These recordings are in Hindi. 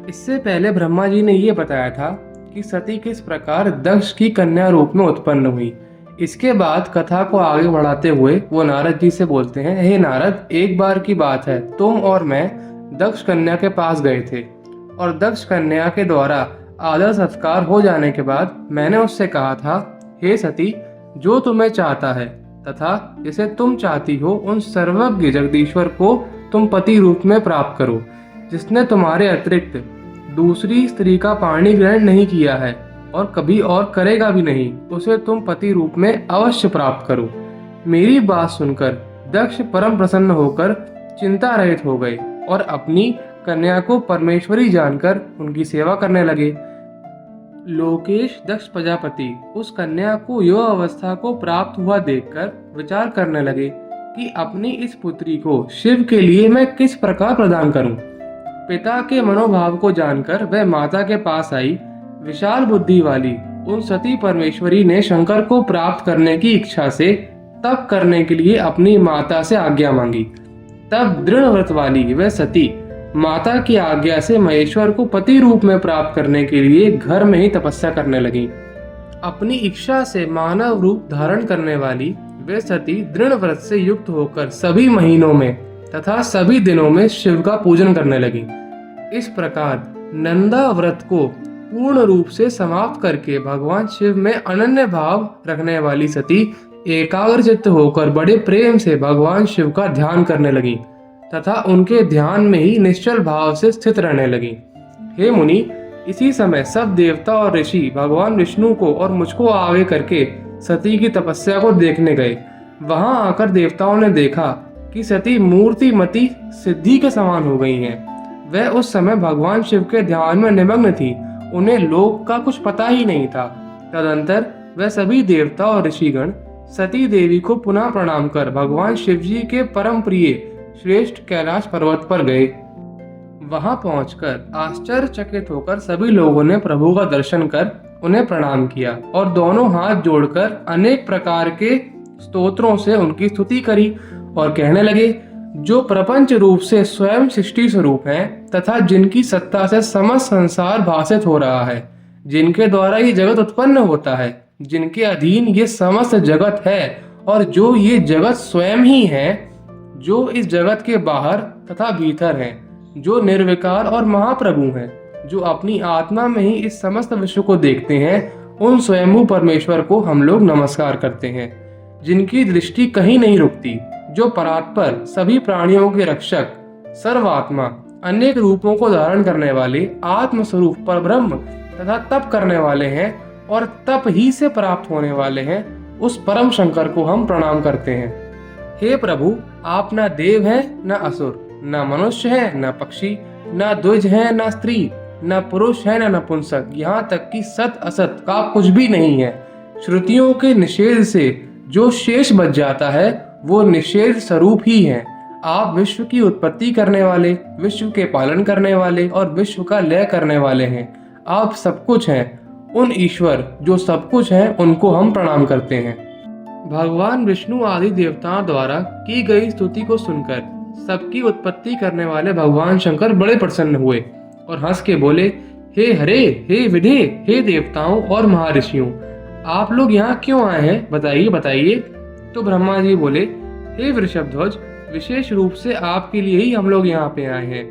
इससे पहले ब्रह्मा जी ने ये बताया था कि सती किस प्रकार दक्ष की कन्या रूप में उत्पन्न हुई। इसके बाद कथा को आगे बढ़ाते हुए वो नारद जी से बोलते हैं, हे नारद, एक बार की बात है, तुम और मैं दक्ष कन्या के पास गए थे और दक्ष कन्या के द्वारा आदर सत्कार हो जाने के बाद मैंने उससे कहा था, हे सती, जो तुम्हें चाहता है तथा जिसे तुम चाहती हो उन सर्वज्ञ जगदीश्वर को तुम पति रूप में प्राप्त करो, जिसने तुम्हारे अतिरिक्त दूसरी स्त्री का पाणी ग्रहण नहीं किया है और कभी और करेगा भी नहीं, उसे तुम पति रूप में अवश्य प्राप्त करो। मेरी बात सुनकर दक्ष परम प्रसन्न होकर चिंता रहित हो गए और अपनी कन्या को परमेश्वरी जानकर उनकी सेवा करने लगे। लोकेश दक्ष प्रजापति उस कन्या को युवा अवस्था को प्राप्त हुआ देखकर विचार करने लगे कि अपनी इस पुत्री को शिव के लिए मैं किस प्रकार प्रदान करूं। पिता के मनोभाव को जानकर वह माता के पास आई। विशाल बुद्धि वाली उन सती परमेश्वरी ने शंकर को प्राप्त करने की इच्छा से तप करने के लिए अपनी माता से आज्ञा मांगी। तब दृढ़ व्रत वाली वह सती माता की आज्ञा से महेश्वर को पति रूप में प्राप्त करने के लिए घर में ही तपस्या करने लगी। अपनी इच्छा से मानव रूप धारण करने वाली वे सती दृढ़ व्रत से युक्त होकर सभी महीनों में तथा सभी दिनों में शिव का पूजन करने लगी। इस प्रकार नंदा व्रत को पूर्ण रूप से समाप्त करके भगवान शिव में अनन्य भाव रखने वाली सती एकाग्रचित्त होकर बड़े प्रेम से भगवान शिव का ध्यान करने लगी तथा उनके ध्यान में ही निश्चल भाव से स्थित रहने लगी। हे मुनि, इसी समय सब देवता और ऋषि भगवान विष्णु को और मुझको आगे करके सती की तपस्या को देखने गए। वहां आकर देवताओं ने देखा कि सती मूर्तिमती सिद्धि के समान हो गई हैं। वह उस समय भगवान शिव के ध्यान में निमग्न थी, उन्हें लोक का कुछ पता ही नहीं था। तदंतर वह सभी देवता और ऋषिगण सती देवी को पुनः प्रणाम कर भगवान शिव जी के परम प्रिय श्रेष्ठ कैलाश पर्वत पर गए। वहां पहुंचकर आश्चर्यचकित होकर सभी लोगों ने प्रभु का दर्शन कर उन्हें प्रणाम किया और दोनों हाथ जोड़कर अनेक प्रकार के स्तोत्रों से उनकी स्तुति करी और कहने लगे, जो प्रपंच रूप से स्वयं सृष्टि स्वरूप हैं तथा जिनकी सत्ता से समस्त संसार भाषित हो रहा है, जिनके द्वारा ये जगत उत्पन्न होता है, जिनके अधीन ये समस्त जगत है और जो ये जगत स्वयं ही है, जो इस जगत के बाहर तथा भीतर हैं, जो निर्विकार और महाप्रभु हैं, जो अपनी आत्मा में ही इस समस्त विश्व को देखते हैं, उन स्वयंभू परमेश्वर को हम लोग नमस्कार करते हैं, जिनकी दृष्टि कहीं नहीं रुकती, जो परात्पर सभी प्राणियों के रक्षक सर्वात्मा अनेक रूपों को धारण करने वाले आत्मस्वरूप परब्रह्म तथा तप करने वाले हैं और तप ही से प्राप्त होने वाले हैं, उस परम शंकर को हम प्रणाम करते हैं। हे प्रभु, आप न देव हैं न असुर, न मनुष्य हैं न पक्षी, न द्विज हैं न स्त्री, न पुरुष है न नपुंसक, यहाँ तक कि सत असत का कुछ भी नहीं है। श्रुतियों के निषेध से जो शेष बच जाता है वो निषेध स्वरूप ही है। आप विश्व की उत्पत्ति करने वाले, विश्व के पालन करने वाले और विश्व का लय करने वाले हैं। आप सब कुछ हैं। उन ईश्वर जो सब कुछ हैं उनको हम प्रणाम करते हैं। भगवान विष्णु आदि देवताओं द्वारा की गई स्तुति को सुनकर सबकी उत्पत्ति करने वाले भगवान शंकर बड़े प्रसन्न हुए और हंस के बोले, हे हरे, हे विधे, हे देवताओं और महर्षियों, आप लोग यहाँ क्यों आए हैं, बताइए बताइए। तो ब्रह्मा जी बोले, हे वृषभध्वज, विशेष रूप से आपके लिए ही हम लोग यहाँ पे आए हैं।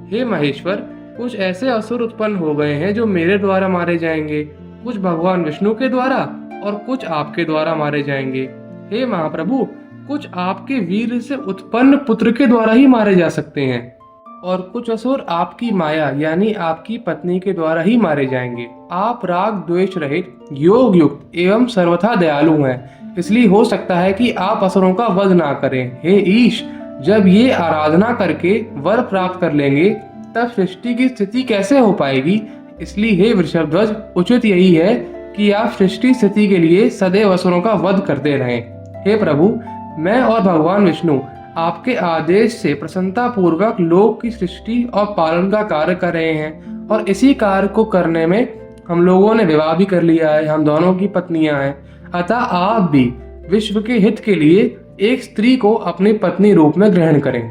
हे महेश्वर, कुछ ऐसे असुर उत्पन्न हो गए हैं जो मेरे द्वारा मारे जाएंगे, कुछ भगवान विष्णु के द्वारा और कुछ आपके द्वारा मारे जाएंगे। हे महाप्रभु, कुछ आपके वीर से उत्पन्न पुत्र के द्वारा ही मारे जा सकते हैं और कुछ असुर आपकी माया यानी आपकी पत्नी के द्वारा ही मारे जाएंगे। आप राग द्वेष रहित, योग युक्त एवं सर्वथा दयालु हैं, इसलिए हो सकता है कि आप असुरों का वध ना करें। हे ईश, जब ये आराधना करके वर प्राप्त कर लेंगे तब सृष्टि की स्थिति कैसे हो पाएगी। इसलिए हे वृषभध्वज, उचित यही है कि आप सृष्टि स्थिति के लिए सदैव असुरों का वध करते रहें। हे प्रभु, मैं और भगवान विष्णु आपके आदेश से प्रसन्नता पूर्वक लोक की सृष्टि और पालन का कार्य कर रहे हैं और इसी कार्य को करने में हम लोगों ने विवाह भी कर लिया है, हम दोनों की पत्नियां हैं। अतः आप भी विश्व के हित के लिए एक स्त्री को अपनी पत्नी रूप में ग्रहण करें।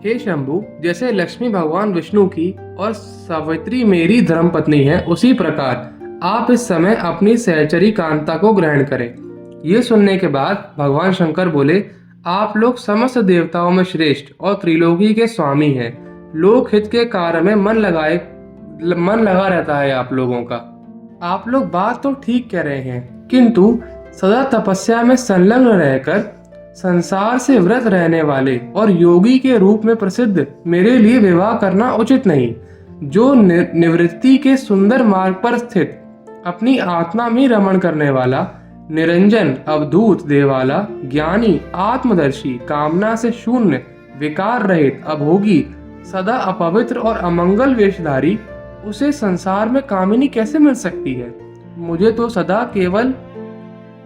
हे शंभु, जैसे लक्ष्मी भगवान विष्णु की और सावित्री मेरी धर्मपत्नी है, उसी प्रकार आप इस समय अपनी सहचरी कांता को ग्रहण करें। ये सुनने के बाद भगवान शंकर बोले, आप लोग समस्त देवताओं में श्रेष्ठ और त्रिलोकी के स्वामी हैं। लोक हित के कार्य में मन लगा रहता है आप लोगों का। आप लोग बात तो ठीक कह रहे हैं, किंतु सदा तपस्या में संलग्न रहकर संसार से व्रत रहने वाले और योगी के रूप में प्रसिद्ध मेरे लिए विवाह करना उचित नहीं। जो निवृत्ति के सुंदर मार्ग पर स्थित अपनी आत्मा में रमण करने वाला, निरंजन अवधूत देवाला, ज्ञानी आत्मदर्शी, कामना से शून्य, विकार रहित, अभोगी, सदा अपवित्र और अमंगल वेशधारी, उसे संसार में कामिनी कैसे मिल सकती है? मुझे तो सदा केवल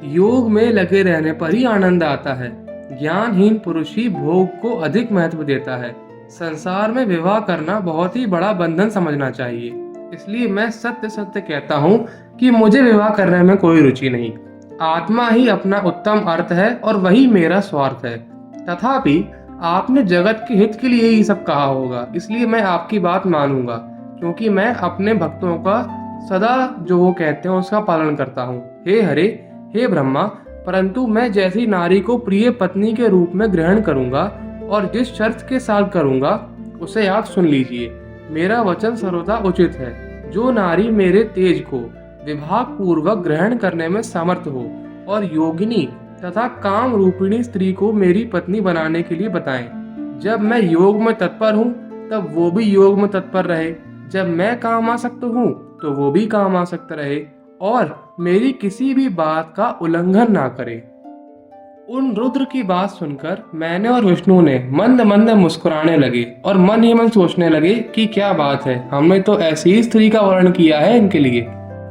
योग में लगे रहने पर ही आनंद आता है। ज्ञानहीन पुरुष ही भोग को अधिक महत्व देता है। संसार में विवाह करना बहुत ही बड़ा बंधन समझना चाहिए। इसलिए मैं सत्य सत्य कहता हूँ कि मुझे विवाह करने में कोई रुचि नहीं। आत्मा ही अपना उत्तम अर्थ है और वही मेरा स्वार्थ है। तथापि आपने जगत के हित के लिए ही सब कहा होगा, इसलिए मैं आपकी बात मानूंगा, क्योंकि मैं अपने भक्तों का सदा जो वो कहते हैं उसका पालन करता हूँ। हे हरे, हे ब्रह्मा, परंतु मैं जैसी नारी को प्रिय पत्नी के रूप में ग्रहण करूंगा और जिस शर्त के साथ करूंगा उसे आप सुन लीजिए। मेरा वचन सर्वथा उचित है। जो नारी मेरे तेज को विभाग पूर्वक ग्रहण करने में समर्थ हो और योगिनी तथा काम रूपिणी स्त्री को मेरी पत्नी बनाने के लिए बताएं। जब मैं योग में तत्पर हूँ तब वो भी योग में तत्पर रहे, जब मैं काम आसक्त हूँ तो वो भी काम आसक्त रहे और मेरी किसी भी बात का उल्लंघन ना करे। उन रुद्र की बात सुनकर मैंने और विष्णु ने मंद मंद मुस्कुराने लगे और मन ही मन सोचने लगे कि क्या बात है, हमने तो ऐसी ही स्त्री का वर्णन किया है इनके लिए।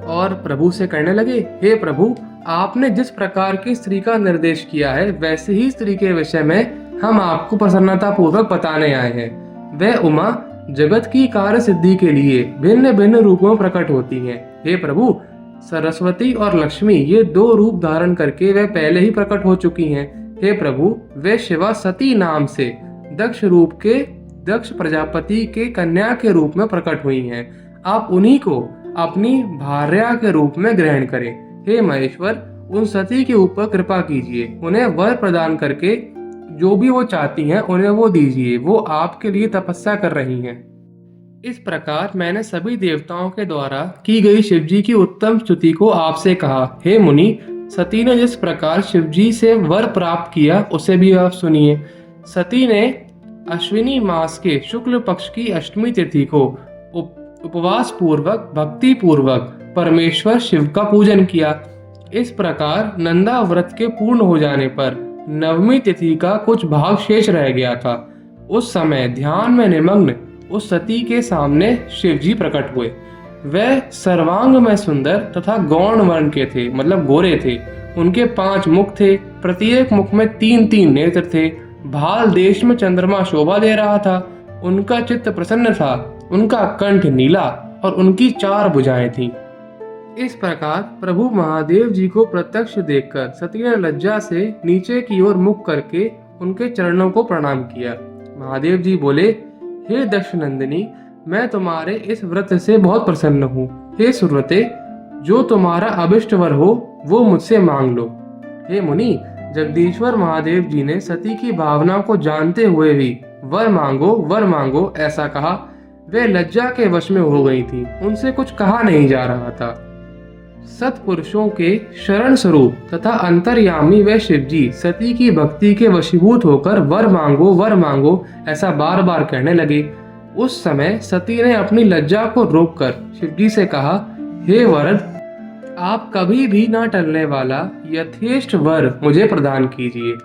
और प्रभु से कहने लगे, हे प्रभु, आपने जिस प्रकार की स्त्री का निर्देश किया है वैसे ही स्त्री के विषय में हम आपको प्रसन्नता पूर्वक बताने आए हैं। वह उमा जगत की कार्य सिद्धि के लिए भिन्न भिन्न रूपों में प्रकट होती हैं। हे प्रभु, सरस्वती और लक्ष्मी ये दो रूप धारण करके वे पहले ही प्रकट हो चुकी हैं। हे प्रभु, वे शिवा सती नाम से दक्ष प्रजापति के कन्या के रूप में प्रकट हुई हैं। आप उन्हीं को अपनी भार्या के रूप में ग्रहण करें। हे महेश्वर, उन सती के ऊपर कृपा कीजिए, उन्हें वर प्रदान करके जो भी वो चाहती हैं उन्हें वो दीजिए। वो आपके लिए तपस्या कर रही हैं। इस प्रकार मैंने सभी देवताओं के द्वारा की गई शिवजी की उत्तम स्तुति को आपसे कहा। हे मुनि, सती ने जिस प्रकार शिवजी से वर प्राप्त किया उसे भी आप सुनिए। सती ने अश्विनी मास के शुक्ल पक्ष की अष्टमी तिथि को उपवास पूर्वक भक्ति पूर्वक परमेश्वर शिव का पूजन किया। इस प्रकार नंदा व्रत के पूर्ण हो जाने पर नवमी तिथि का कुछ भाग शेष रह गया था। उस समय ध्यान में निमग्न उस सती के सामने शिवजी प्रकट हुए। वह सर्वांग में सुंदर तथा गौण वर्ण के थे, मतलब गोरे थे। उनके 5 मुख थे, प्रत्येक मुख में 3-3 नेत्र थे। भाल देश में चंद्रमा शोभा दे रहा था। उनका चित्त प्रसन्न था, उनका कंठ नीला और उनकी 4 भुजाएं थीं। इस प्रकार प्रभु महादेव जी को प्रत्यक्ष देखकर सती ने लज्जा से नीचे की ओर मुख करके उनके चरणों को प्रणाम किया। महादेव जी बोले, हे दक्ष नंदिनी, मैं तुम्हारे इस व्रत से बहुत प्रसन्न हूँ। हे सुरवते, जो तुम्हारा अभिष्ट वर हो वो मुझसे मांग लो। हे मुनि, जगदीश्वर महादेव जी ने सती की भावना को जानते हुए भी वर मांगो ऐसा कहा। वे लज्जा के वश में हो गई थी, उनसे कुछ कहा नहीं जा रहा था। सत्पुरुषों के शरण स्वरूप तथा अंतर्यामी व शिवजी सती की भक्ति के वशीभूत होकर वर मांगो ऐसा बार बार कहने लगे। उस समय सती ने अपनी लज्जा को रोककर शिवजी से कहा, हे वरद, आप कभी भी ना टलने वाला यथेष्ट वर मुझे प्रदान कीजिए।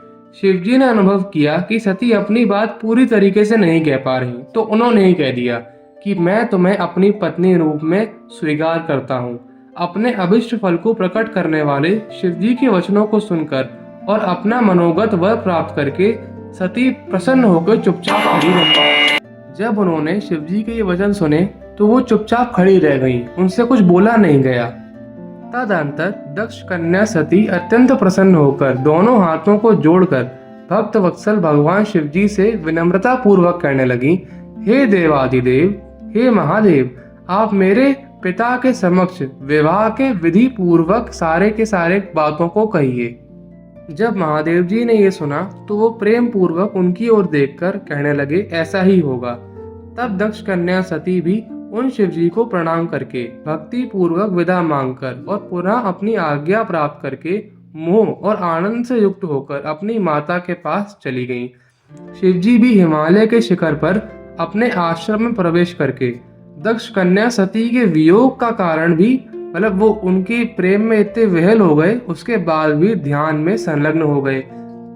शिवजी ने अनुभव किया कि सती अपनी बात पूरी तरीके से नहीं कह पा रही, तो उन्होंने ही कह दिया कि मैं तुम्हें अपनी पत्नी रूप में स्वीकार करता हूँ। अपने अभिष्ट फल को प्रकट करने वाले शिवजी के वचनों को सुनकर और अपना मनोगत वर प्राप्त करके सती प्रसन्न होकर चुपचाप खड़ी रही। जब उन्होंने शिवजी के ये वचन सुने तो वो चुपचाप खड़ी रह गईं, उनसे कुछ बोला नहीं गया। तदंतर दक्ष कन्या सती अत्यंत प्रसन्न होकर दोनों हाथों को जोड़कर भक्त वत्सल भगवान शिव जी से विनम्रता पूर्वक कहने लगी, हे देवादिदेव, हे महादेव, आप मेरे पिता के समक्ष विवाह के विधि पूर्वक सारे के सारे बातों को कहिए। जब महादेव जी ने ये सुना तो वो प्रेम पूर्वक उनकी ओर देखकर कहने लगे, ऐसा ही होगा। तब दक्ष कन्या सती भी उन शिव जी को प्रणाम करके भक्ति पूर्वक विदा मांगकर और पुनः अपनी आज्ञा प्राप्त करके मोह और आनंद से युक्त होकर अपनी माता के पास चली गईं। शिव जी भी हिमालय के शिखर पर अपने आश्रम में प्रवेश करके दक्ष कन्या सती के वियोग का कारण भी मतलब वो उनके प्रेम में इतने विहल हो गए, उसके बाद भी ध्यान में संलग्न हो गए।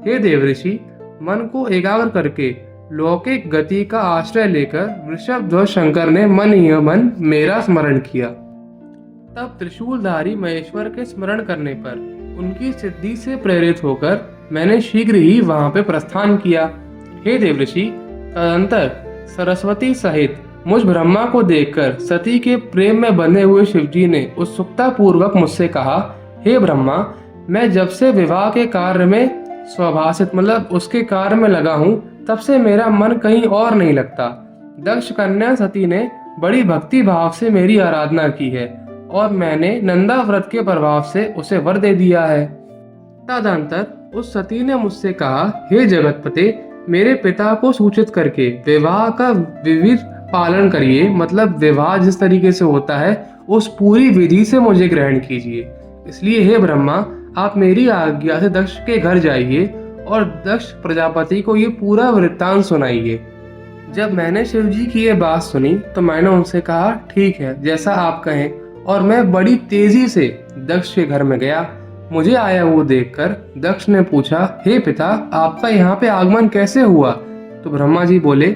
हे देवऋषि, मन को एकाग्र करके लौकिक गति का आश्रय लेकर वृषभ ध्वज शंकर ने मन ही मन मेरा स्मरण किया। तब त्रिशूलधारी महेश्वर के स्मरण करने पर उनकी सिद्धि से प्रेरित होकर मैंने शीघ्र ही वहां पे प्रस्थान किया। हे देवऋषि, तदंतर सरस्वती सहित मुझ ब्रह्मा को देखकर सती के प्रेम में बंधे हुए शिवजी ने उत्सुकता पूर्वक मुझसे कहा, हे ब्रह्मा, मैं जब से विवाह के कार्य में स्वभाषित मतलब उसके कार्य में लगा हूँ, तब से मेरा मन कहीं और नहीं लगता। दक्ष कन्या सती ने बड़ी भक्ति भाव से मेरी आराधना की है और मैंने नंदा व्रत के प्रभाव से उसे वर दे दिया है। तदंतर उस सती ने मुझसे कहा, हे जगतपते, मेरे पिता को सूचित करके विवाह का विविध पालन करिए, मतलब विवाह जिस तरीके से होता है उस पूरी विधि से मुझे ग्रहण कीजिए। इसलिए हे ब्रह्मा, आप मेरी आज्ञा से दक्ष के घर जाइए और दक्ष प्रजापति को ये पूरा वृत्तांत सुनाइए। जब मैंने शिव जी की ये बात सुनी तो मैंने उनसे कहा, ठीक है, जैसा आप कहें, और मैं बड़ी तेजी से दक्ष के घर में गया। मुझे आया वो देखकर दक्ष ने पूछा, हे पिता, आपका यहाँ पे आगमन कैसे हुआ? तो ब्रह्मा जी बोले,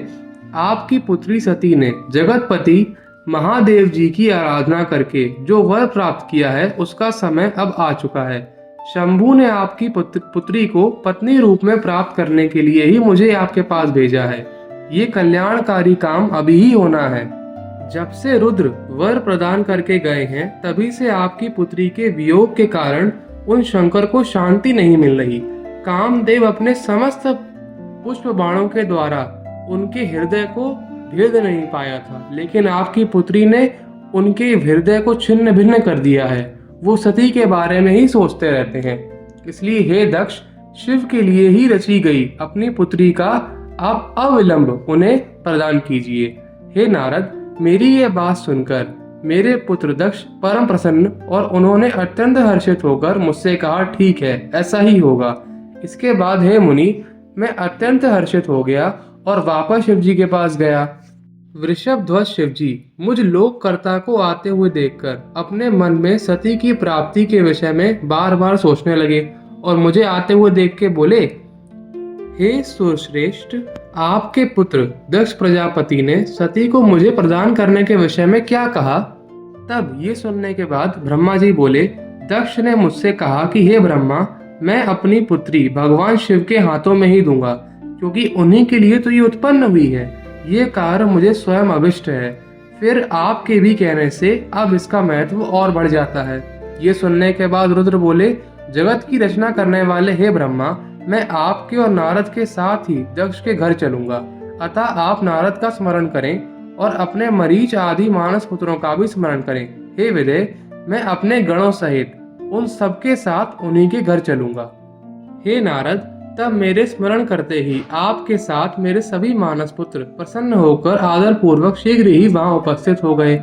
आपकी पुत्री सती ने जगतपति महादेव जी की आराधना करके जो वर प्राप्त किया है उसका समय अब आ चुका है। शंभू ने आपकी पुत्री को पत्नी रूप में प्राप्त करने के लिए ही मुझे आपके पास भेजा है। ये कल्याणकारी काम अभी ही होना है। जब से रुद्र वर प्रदान करके गए हैं तभी से आपकी पुत्री के वियोग के कारण उन शंकर को शांति नहीं मिल रही। कामदेव अपने समस्त पुष्प बाणों के द्वारा उनके हृदय को भेद नहीं पाया था, लेकिन आपकी पुत्री ने उनके हृदय को छिन्न भिन्न कर दिया है। वो सती के बारे में ही सोचते रहते हैं। इसलिए हे दक्ष, शिव के लिए ही रची गई अपनी पुत्री का आप अविलंब उन्हें प्रदान कीजिए। हे नारद, मेरी ये बात सुनकर मेरे पुत्र दक्ष परम प्रसन्न और उन्होंने अत्यंत हर्षित होकर मुझसे कहा, ठीक है, ऐसा ही होगा। इसके बाद हे मुनि, मैं अत्यंत हर्षित हो गया और वापस शिव जी के पास गया। वृषभ ध्वज शिव जी मुझ लोककर्ता को आते हुए देखकर अपने मन में सती की प्राप्ति के विषय में बार बार सोचने लगे और मुझे आते हुए देख के बोले, हे सुरश्रेष्ठ, आपके पुत्र दक्ष प्रजापति ने सती को मुझे प्रदान करने के विषय में क्या कहा? तब ये सुनने के बाद ब्रह्मा जी बोले, दक्ष ने मुझसे कहा कि हे ब्रह्मा, मैं अपनी पुत्री भगवान शिव के हाथों में ही दूंगा, क्योंकि उन्हीं के लिए तो ये उत्पन्न हुई है। ये कार्य मुझे स्वयं अभिष्ट है। फिर आपके भी कहने से अब इसका महत्व और बढ़ जाता है। ये सुनने के बाद रुद्र बोले, जगत की रचना करने वाले हे ब्रह्मा, मैं आपके और नारद के साथ ही दक्ष के घर चलूंगा। अतः आप नारद का स्मरण करें और अपने मरीच आदि मानस पुत्रों का भी स्मरण करें। हे विदय, मैं अपने गणों सहित उन सबके साथ उन्हीं के घर चलूंगा। हे नारद, तब मेरे स्मरण करते ही आपके साथ मेरे सभी मानस पुत्र प्रसन्न होकर आदर पूर्वक शीघ्र ही वहां उपस्थित हो गए।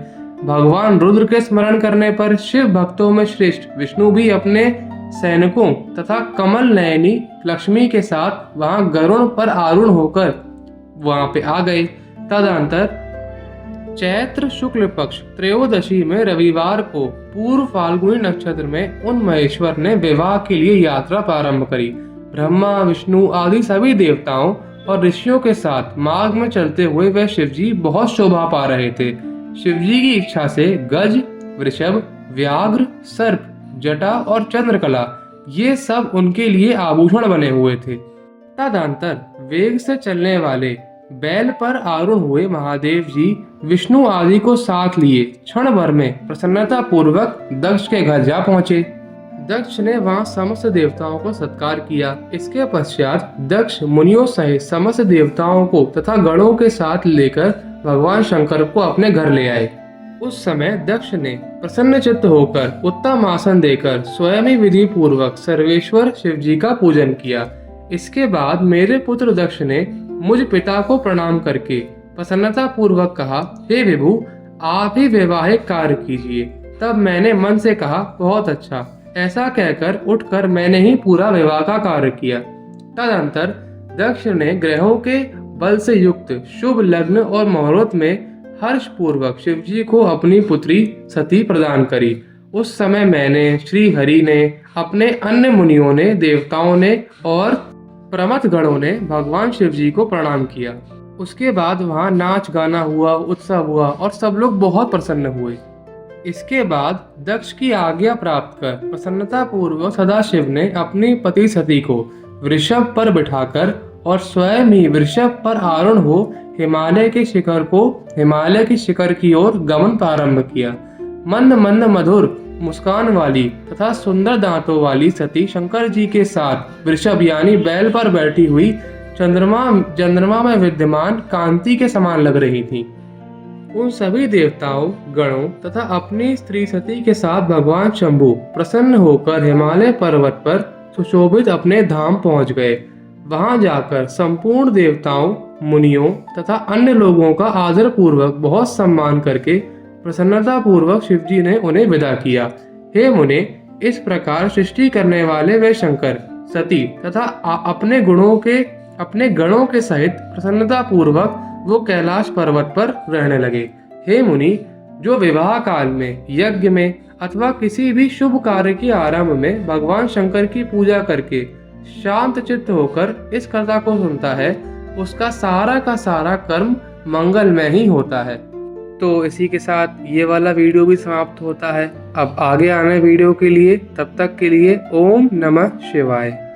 भगवान रुद्र के स्मरण करने पर शिव भक्तों में श्रेष्ठ विष्णु भी अपने सैनिकों तथा कमल नयनी लक्ष्मी के साथ वहां गरुड़ पर आरूढ़ होकर वहां पे आ गए। तदंतर चैत्र शुक्ल पक्ष त्रयोदशी में रविवार को पूर्व फाल्गुनी नक्षत्र में उन महेश्वर ने विवाह के लिए यात्रा प्रारंभ करी। ब्रह्मा, विष्णु आदि सभी देवताओं और ऋषियों के साथ मार्ग में चलते हुए वह शिवजी बहुत शोभा पा रहे थे। शिवजी की इच्छा से गज, वृषभ, व्याघ्र, सर्प, जटा और चंद्रकला ये सब उनके लिए आभूषण बने हुए थे। तदंतर वेग से चलने वाले बैल पर आरूढ़ हुए महादेव जी विष्णु आदि को साथ लिए क्षण भर में प्रसन्नता पूर्वक दक्ष के घर जा पहुंचे। दक्ष ने वहां समस्त देवताओं को सत्कार किया। इसके पश्चात दक्ष मुनियों सहित समस्त देवताओं को तथा गणों के साथ लेकर भगवान शंकर को अपने घर ले आए। उस समय दक्ष ने प्रसन्न चित्त होकर उत्तम आसन देकर स्वयं ही विधि पूर्वक सर्वेश्वर शिव जी का पूजन किया। इसके बाद मेरे पुत्र दक्ष ने मुझ पिता को प्रणाम करके प्रसन्नता पूर्वक कहा, हे विभु, आप ही वैवाहिक कार्य कीजिए। तब मैंने मन से कहा, बहुत अच्छा। ऐसा कहकर उठकर मैंने ही पूरा विवाह का कार्य किया। तदंतर दक्ष ने ग्रहों के बल से युक्त शुभ लग्न और मुहूर्त में हर्ष पूर्वक शिव जी को अपनी पुत्री सती प्रदान करी। उस समय मैंने, श्री हरि ने, अपने अन्य मुनियों ने, देवताओं ने और प्रमथ गणों ने भगवान शिव जी को प्रणाम किया। उसके बाद वहाँ नाच गाना हुआ, उत्सव हुआ और सब लोग बहुत प्रसन्न हुए। इसके बाद दक्ष की आज्ञा प्राप्त कर प्रसन्नता पूर्वक सदाशिव ने अपनी पति सती को वृषभ पर बिठाकर और स्वयं ही वृषभ पर आरूढ़ हो हिमालय के शिखर की ओर गमन प्रारंभ किया। मंद मंद मधुर मुस्कान वाली तथा सुंदर दांतों वाली सती शंकर जी के साथ वृषभ यानी बैल पर बैठी हुई चंद्रमा में विद्यमान कांति के समान लग रही थी। उन सभी देवताओं, गणों तथा अपनी स्त्री सती के साथ भगवान शंभु प्रसन्न होकर हिमालय पर्वत पर सुशोभित अपने धाम पहुंच गए। वहां जाकर संपूर्ण देवताओं, मुनियों तथा अन्य लोगों का आदर पूर्वक बहुत सम्मान करके प्रसन्नता पूर्वक शिव जी ने उन्हें विदा किया। हे मुने, इस प्रकार सृष्टि करने वाले वे शंकर सती तथा अपने गणों के सहित प्रसन्नता पूर्वक वो कैलाश पर्वत पर रहने लगे। हे मुनि, जो विवाह काल में, यज्ञ में अथवा किसी भी शुभ कार्य के आरंभ में भगवान शंकर की पूजा करके शांत चित्त होकर इस कथा को सुनता है, उसका सारा का सारा कर्म मंगलमय ही होता है। तो इसी के साथ ये वाला वीडियो भी समाप्त होता है। अब आगे आने वीडियो के लिए, तब तक के लिए ओम नमः शिवाय।